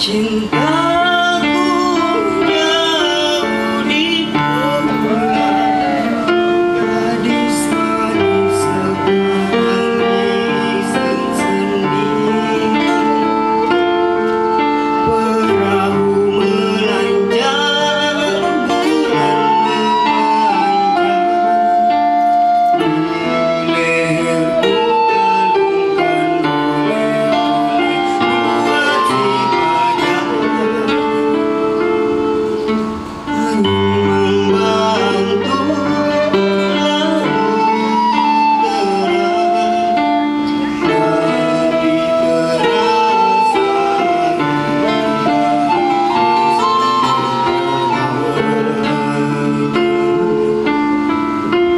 Cintaku jauh di pulau, gadis manis sekarang sendiri. Perahu melancar, bulan memanjang, di leherku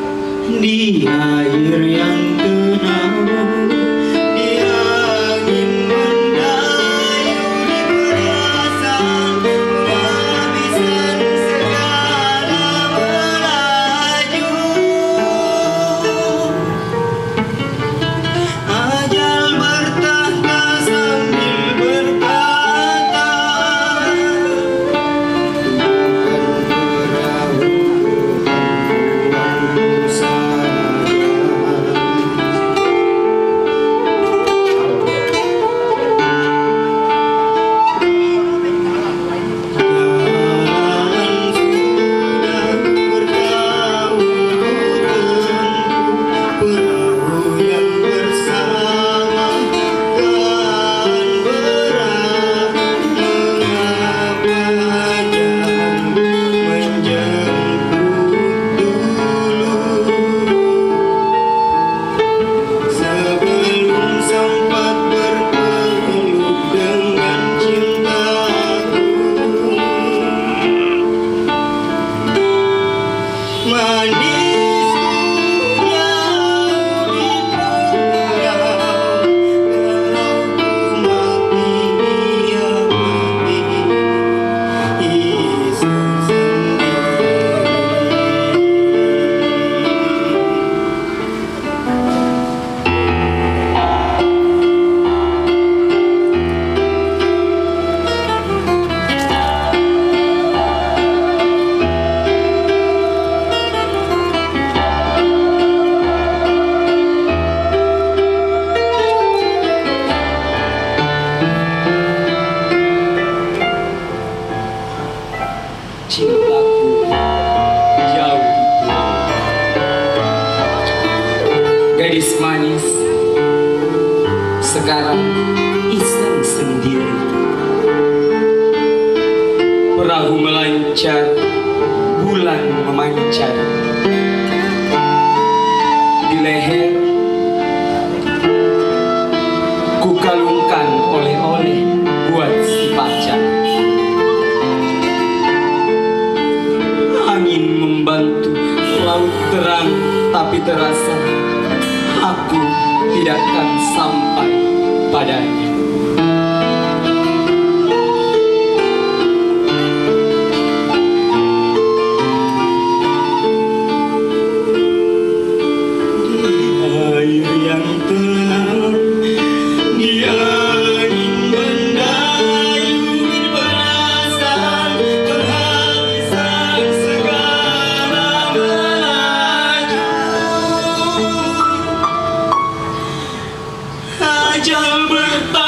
kalungkan oleh-oleh buat si pajak. Harum membantu lalu terang, tapi terasa di air yang tenang, di angin mendayung, di perasan penghabisan segala melaju. Ajal bertahta sambil berkata, perahu yang bersama kan berat. Mengapa jangan menjemput dulu, sebelum sempat berpeluk dengan cintaku. Manisku jauh di pulau, kalau ku mati dia mati iseng sendiri. Cintaku jauh di pulau, gadis manis sekarang iseng sendiri. Perahu melancar, bulan memancar, di leher ku kalungkan oleh-oleh buat si pacar. Angin membantu laut terang, tapi terasa aku tidak akan sampai padanya. Di air yang tenang, di angin mendayung, di perasan penghabisan segala melaju. Ajal bertahta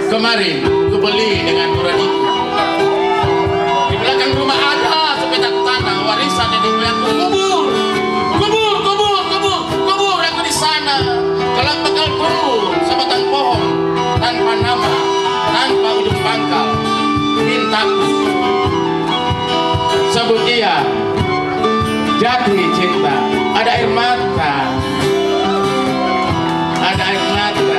Kemarin ku beli dengan murah itu. Di belakang rumah ada sepetak tanah warisan yang dibayarku. Kubur aku di sana. Kalau bakal kubur sebatang pohon tanpa nama, tanpa ujung pangkal. Mintaku sebut dia jatuh cinta. Ada air mata, ada air mata.